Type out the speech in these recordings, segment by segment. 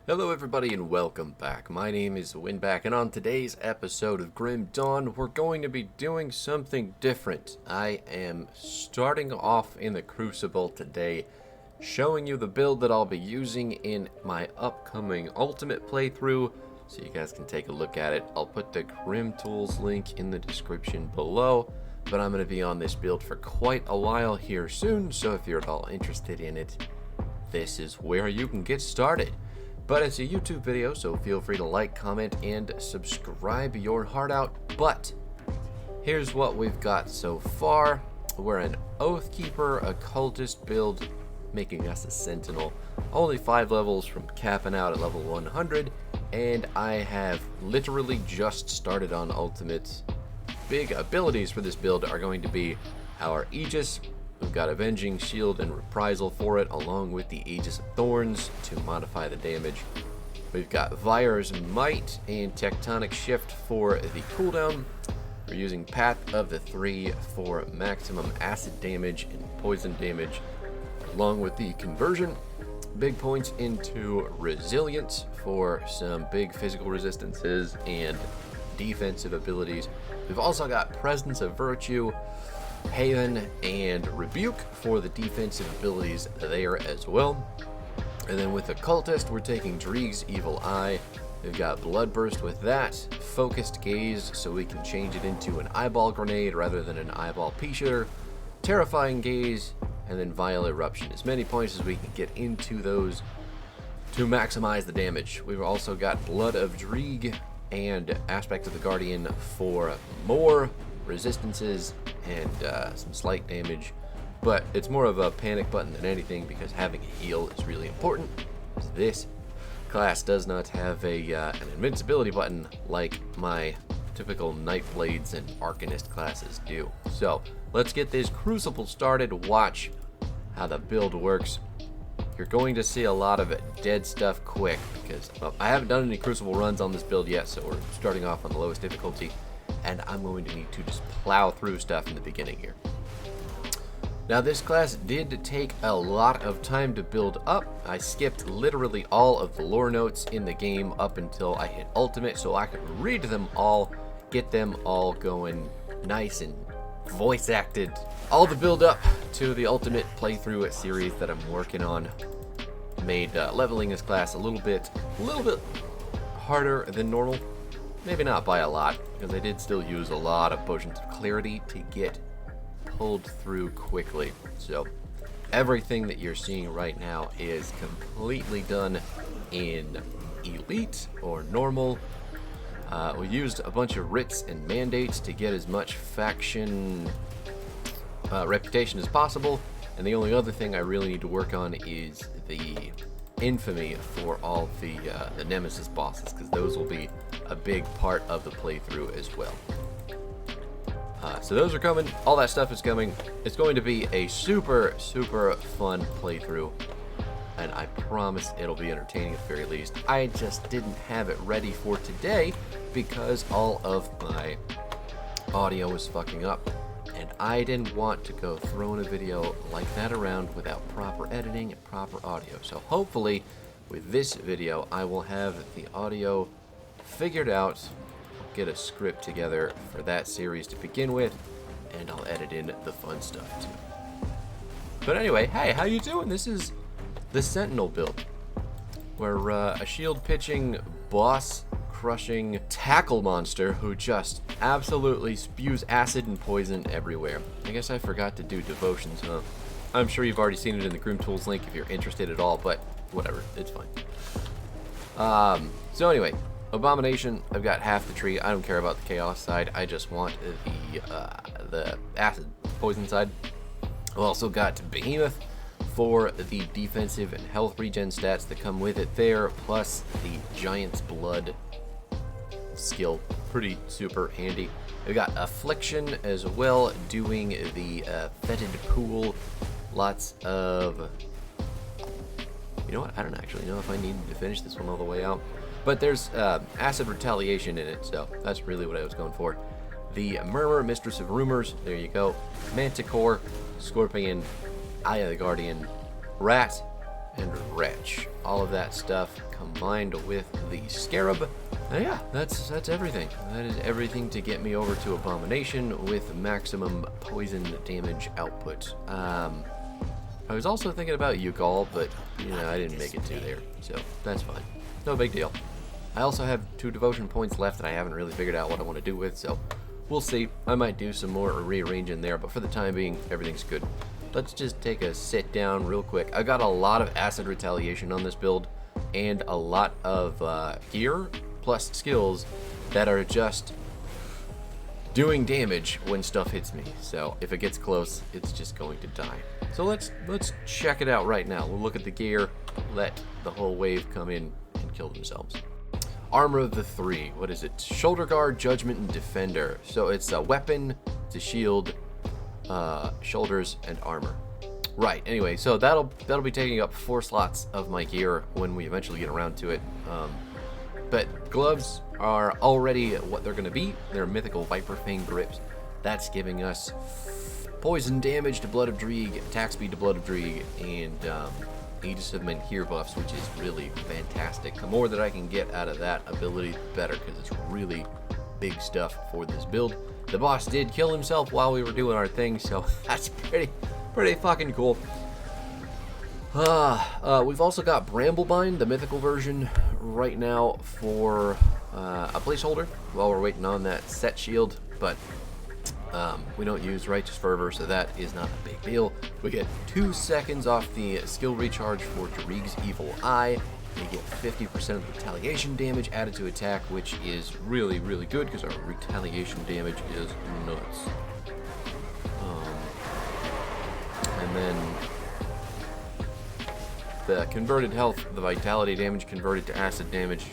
Hello everybody and welcome back. My name is Winback, and on today's episode of Grim Dawn, we're going to be doing something different. I am starting off in the Crucible today, showing you the build that I'll be using in my upcoming Ultimate playthrough, so you guys can take a look at it. I'll put the Grim Tools link in the description below, but I'm going to be on this build for quite a while here soon, so if you're at all interested in it, this is where you can get started. But it's a YouTube video, so feel free to like, comment, and subscribe your heart out. But here's what we've got so far. We're an Oathkeeper Occultist build, making us a Sentinel. Only 5 levels from capping out at level 100, and I have literally just started on Ultimate. Big abilities for this build are going to be our Aegis. We've got Avenging Shield and Reprisal for it, along with the Aegis of Thorns to modify the damage. We've got Vire's Might and Tectonic Shift for the cooldown. We're using Path of the Three for maximum acid damage and poison damage, along with the Conversion. Big points into Resilience for some big physical resistances and defensive abilities. We've also got Presence of Virtue, Haven, and Rebuke for the defensive abilities there as well. And then with Occultist, we're taking Dreeg's Evil Eye. We've got Bloodburst with that, Focused Gaze, so we can change it into an Eyeball Grenade rather than an Eyeball Pea Shooter, Terrifying Gaze, and then Vile Eruption. As many points as we can get into those to maximize the damage. We've also got Blood of Dreeg and Aspect of the Guardian for more resistances and some slight damage, but it's more of a panic button than anything because having a heal is really important. This class does not have an invincibility button like my typical Nightblades and Arcanist classes do. So let's get this Crucible started. Watch how the build works. You're going to see a lot of dead stuff quick because I haven't done any Crucible runs on this build yet, so we're starting off on the lowest difficulty, and I'm going to need to just plow through stuff in the beginning here. Now, this class did take a lot of time to build up. I skipped literally all of the lore notes in the game up until I hit Ultimate, so I could read them all, get them all going nice and voice acted. All the build up to the Ultimate playthrough series that I'm working on made leveling this class a little bit harder than normal. Maybe not by a lot, because I did still use a lot of Potions of Clarity to get pulled through quickly. So everything that you're seeing right now is completely done in Elite or Normal. We used a bunch of writs and mandates to get as much faction reputation as possible, and the only other thing I really need to work on is the infamy for all the Nemesis bosses, because those will be a big part of the playthrough as well. So those are coming. All that stuff is coming. It's going to be a super fun playthrough, and I promise it'll be entertaining at the very least. I just didn't have it ready for today because all of my audio was fucking up, and I didn't want to go throwing a video like that around without proper editing and proper audio. So hopefully with this video I will have the audio figured out, get a script together for that series to begin with, and I'll edit in the fun stuff too. But anyway, hey, how you doing? This is the Sentinel build. We're a shield pitching, boss crushing tackle monster who just absolutely spews acid and poison everywhere. I guess I forgot to do devotions, huh? I'm sure you've already seen it in the Grim Tools link if you're interested at all, but whatever, it's fine. So anyway, Abomination, I've got half the tree. I don't care about the chaos side. I just want the acid poison side. I've also got Behemoth for the defensive and health regen stats that come with it there, plus the Giant's Blood skill. Pretty super handy. We've got Affliction as well, doing the fetid pool. Lots of... You know what? I don't actually know if I need to finish this one all the way out. But there's acid retaliation in it, so that's really what I was going for. The Murmur, Mistress of Rumors, there you go. Manticore, Scorpion, Eye of the Guardian, Rat, and Wretch. All of that stuff combined with the Scarab. And yeah, that's everything. That is everything to get me over to Abomination with maximum poison damage output. I was also thinking about Yugal, but you know, I didn't make it to there, so that's fine. No big deal. I also have 2 devotion points left that I haven't really figured out what I want to do with, so we'll see. I might do some more rearranging there, but for the time being, everything's good. Let's just take a sit down real quick. I got a lot of acid retaliation on this build, and a lot of gear plus skills that are just doing damage when stuff hits me. So if it gets close, it's just going to die. So let's check it out right now. We'll look at the gear, let the whole wave come in and kill themselves. Armor of the 3. What is it? Shoulder guard, judgment, and defender. So it's a weapon, it's a shield, shoulders, and armor. Right. Anyway, so that'll be taking up 4 slots of my gear when we eventually get around to it. But gloves are already what they're going to be. They're mythical Viper Fang grips. That's giving us poison damage to Blood of Dreeg, attack speed to Blood of Dreeg, and Aegis of Menhir buffs, which is really fantastic. The more that I can get out of that ability, the better, because it's really big stuff for this build. The boss did kill himself while we were doing our thing, so that's pretty fucking cool. We've also got Bramblebind, the mythical version, right now for a placeholder while we're waiting on that set shield, but we don't use Righteous Fervor, so that is not a big deal. We get 2 seconds off the skill recharge for Dreeg's Evil Eye. We get 50% of the retaliation damage added to attack, which is really, really good because our retaliation damage is nuts. And then the converted health, the vitality damage converted to acid damage,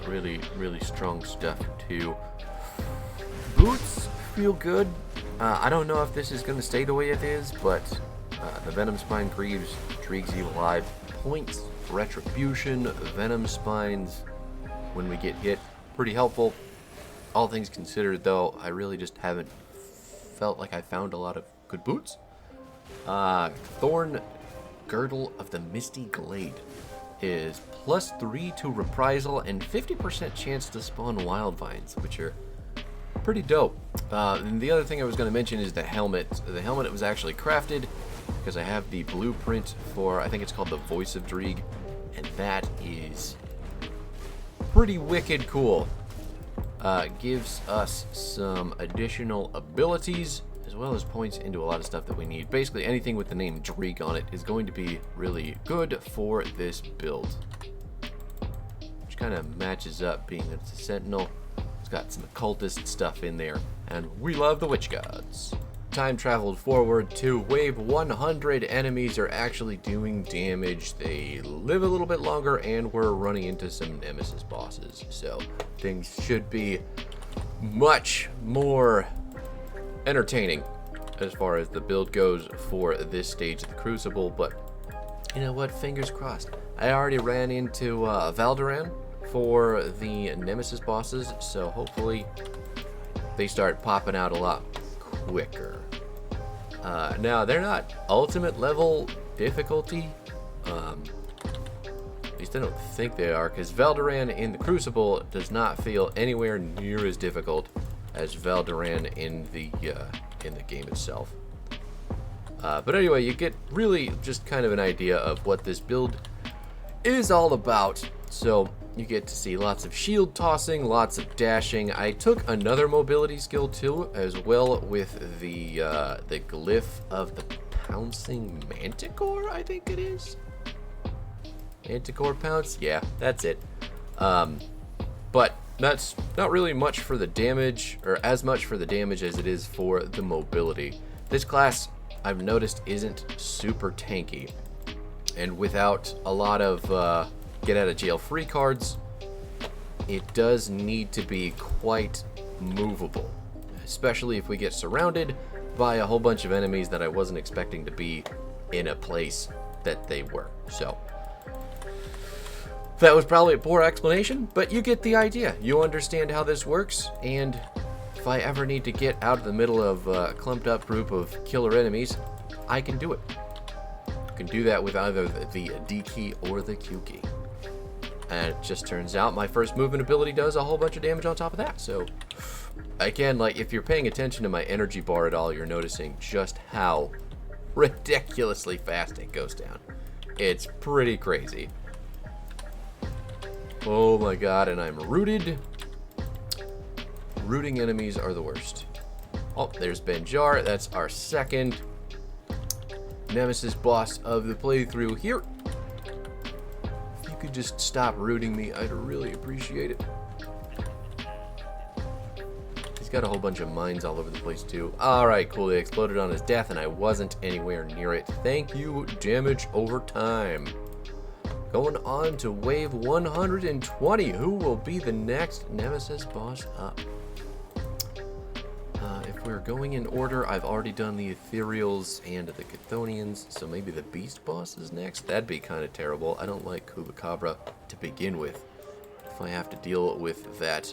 really, really strong stuff too. Boots feel good. I don't know if this is going to stay the way it is, but the Venom Spine Greaves, Dreeg's Evil Eye, points, Retribution, Venom Spines when we get hit, pretty helpful. All things considered though, I really just haven't felt like I found a lot of good boots. Thorn Girdle of the Misty Glade is +3 to Reprisal and 50% chance to spawn wild vines, which are pretty dope. And the other thing I was going to mention is the helmet. The helmet was actually crafted because I have the blueprint for, I think it's called the Voice of Dreeg, and that is pretty wicked cool. Gives us some additional abilities as well as points into a lot of stuff that we need. Basically anything with the name Dreeg on it is going to be really good for this build, which kind of matches up being that it's a Sentinel. It's got some occultist stuff in there, and we love the witch gods. Time traveled forward to wave 100. Enemies are actually doing damage. They live a little bit longer, and we're running into some nemesis bosses, so things should be much more entertaining as far as the build goes for this stage of the Crucible. But you know what, fingers crossed. I already ran into Valderan for the nemesis bosses, so hopefully they start popping out a lot quicker. Now they're not ultimate level difficulty, at least I don't think they are, because Valderan in the Crucible does not feel anywhere near as difficult as Valderan in the game itself. But anyway, you get really just kind of an idea of what this build is all about. So you get to see lots of shield tossing, lots of dashing. I took another mobility skill too, as well, with the glyph of the pouncing manticore, I think it is. Manticore pounce? Yeah, that's it. But that's not really much for the damage, or as much for the damage as it is for the mobility. This class, I've noticed, isn't super tanky, and without a lot of get out of jail free cards, it does need to be quite movable, especially if we get surrounded by a whole bunch of enemies that I wasn't expecting to be in a place that they were. So that was probably a poor explanation, but you get the idea. You understand how this works, and if I ever need to get out of the middle of a clumped up group of killer enemies, I can do it. can do that with either the D key or the Q key. And it just turns out my first movement ability does a whole bunch of damage on top of that. So, again, like, if you're paying attention to my energy bar at all, you're noticing just how ridiculously fast it goes down. It's pretty crazy. Oh my god, and I'm rooted. Rooting enemies are the worst. Oh, there's Benjar. That's our second nemesis boss of the playthrough here. If you could just stop rooting me, I'd really appreciate it. He's got a whole bunch of mines all over the place too. Alright, cool. They exploded on his death and I wasn't anywhere near it. Thank you, damage over time. Going on to wave 120. Who will be the next nemesis boss up? If we're going in order, I've already done the Ethereals and the Chthonians, so maybe the Beast boss is next? That'd be kind of terrible. I don't like Kubacabra to begin with. If I have to deal with that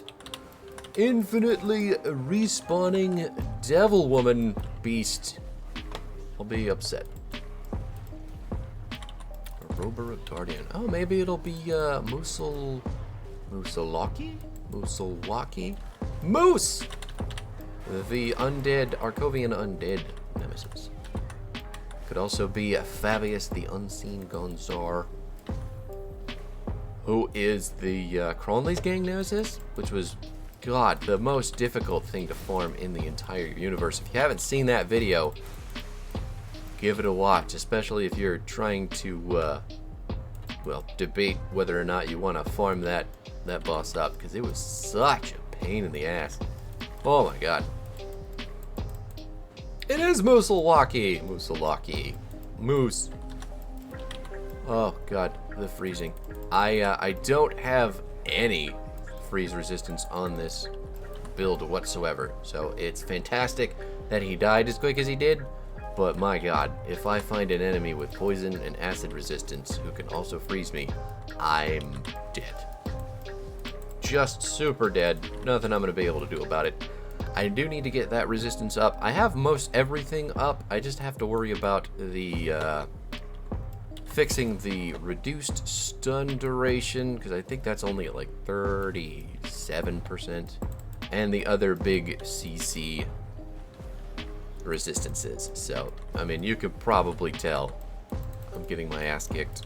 infinitely respawning devil woman beast, I'll be upset. Rober Guardian. Oh, maybe it'll be Musalaki? Moose! The undead, Arcovian undead nemesis. Could also be Fabius the Unseen Gonzar, who is the Cronley's gang nemesis, which was, God, the most difficult thing to farm in the entire universe. If you haven't seen that video, give it a watch, especially if you're trying to, well, debate whether or not you want to farm that boss up, because it was such a pain in the ass. Oh my god. It is Musalaki! Moose. Oh god, the freezing. I don't have any freeze resistance on this build whatsoever, so it's fantastic that he died as quick as he did, but my god, if I find an enemy with poison and acid resistance who can also freeze me, I'm dead. Just super dead. Nothing I'm going to be able to do about it. I do need to get that resistance up. I have most everything up. I just have to worry about the fixing the reduced stun duration, because I think that's only at like 37%. And the other big CC resistances. So, I mean, you could probably tell I'm getting my ass kicked.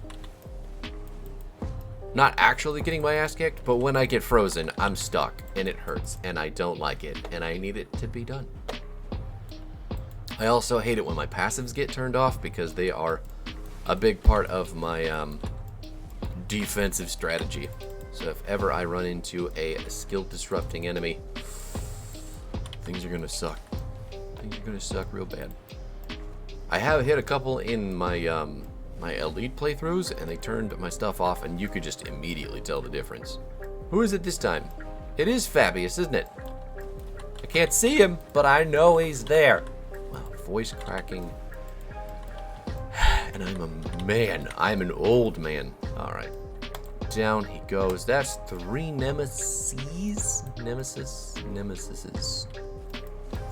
Not actually getting my ass kicked, but when I get frozen, I'm stuck, and it hurts, and I don't like it, and I need it to be done. I also hate it when my passives get turned off, because they are a big part of my defensive strategy. So if ever I run into a skill-disrupting enemy, things are going to suck. Things are going to suck real bad. I have hit a couple in my my elite playthroughs, and they turned my stuff off, and you could just immediately tell the difference. Who is it this time? It is Fabius, isn't it? I can't see him, but I know he's there. Wow, voice cracking. And I'm a man. I'm an old man. All right. Down he goes. That's 3 nemesis.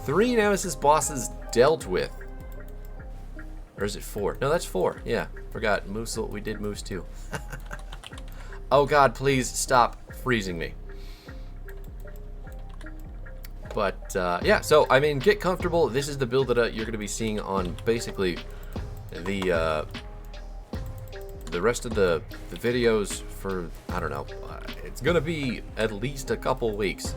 3 nemesis bosses dealt with. Or is it 4? No, that's 4. Yeah, forgot. Moose. We did Moose too. Oh god, please stop freezing me. But yeah, so I mean, get comfortable. This is the build that you're going to be seeing on basically the rest of the videos for, I don't know. It's going to be at least a couple weeks,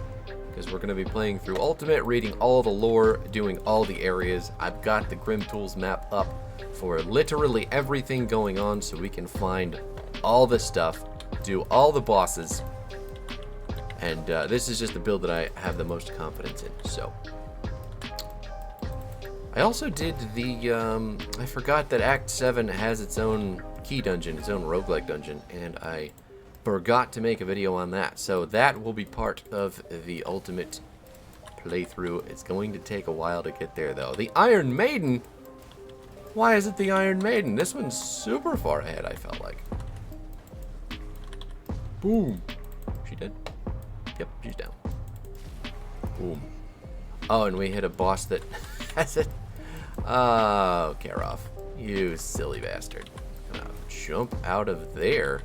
because we're going to be playing through Ultimate, reading all the lore, doing all the areas. I've got the Grim Tools map up for literally everything going on, so we can find all the stuff, do all the bosses, and this is just the build that I have the most confidence in. So I also did the I forgot that Act 7 has its own key dungeon, its own roguelike dungeon, and I forgot to make a video on that, so that will be part of the Ultimate playthrough. It's going to take a while to get there though. The Iron Maiden? Why is it the Iron Maiden? This one's super far ahead, I felt like. Boom. She dead? Yep, she's down. Boom. Oh, and we hit a boss that has it. Oh, Karov. You silly bastard. Jump out of there.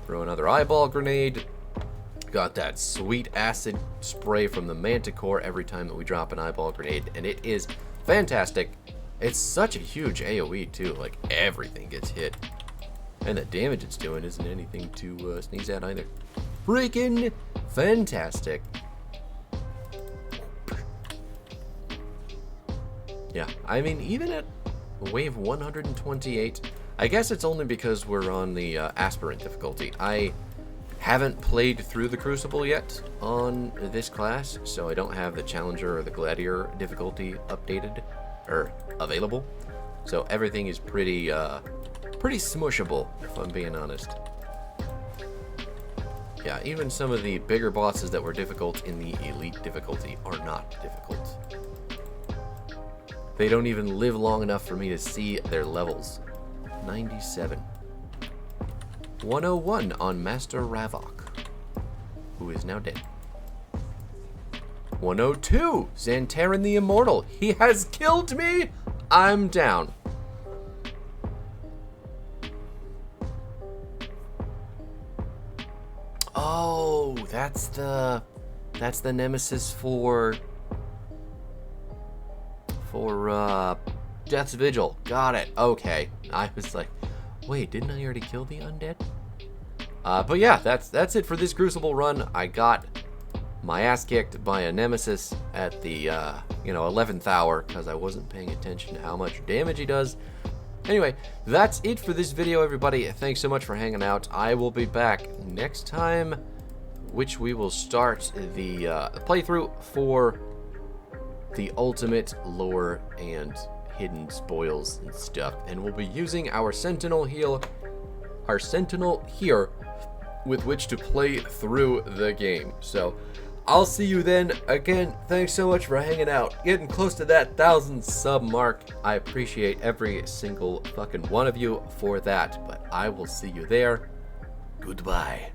Throw another eyeball grenade. Got that sweet acid spray from the Manticore every time that we drop an eyeball grenade, and it is fantastic. It's such a huge AoE too, like everything gets hit. And the damage it's doing isn't anything to sneeze at either. Freaking fantastic. Yeah, I mean, even at wave 128, I guess it's only because we're on the aspirant difficulty. I haven't played through the Crucible yet on this class, so I don't have the Challenger or the Gladiator difficulty updated or available. So everything is pretty smushable, if I'm being honest. Yeah, even some of the bigger bosses that were difficult in the Elite difficulty are not difficult. They don't even live long enough for me to see their levels. 97. 101 on Master Ravok, who is now dead. 102, Xantarin the Immortal. He has killed me! I'm down. Oh, that's the nemesis for Death's Vigil. Got it. Okay. I was like, wait, didn't I already kill the undead? But yeah, that's it for this Crucible run. I got my ass kicked by a nemesis at the 11th hour because I wasn't paying attention to how much damage he does. Anyway, that's it for this video, everybody. Thanks so much for hanging out. I will be back next time, which we will start the playthrough for the ultimate lore and hidden spoils and stuff, and we'll be using our Sentinel here with which to play through the game. So I'll see you then. Again, thanks so much for hanging out, getting close to that 1,000 sub mark. I appreciate every single fucking one of you for that, but I will see you there. Goodbye.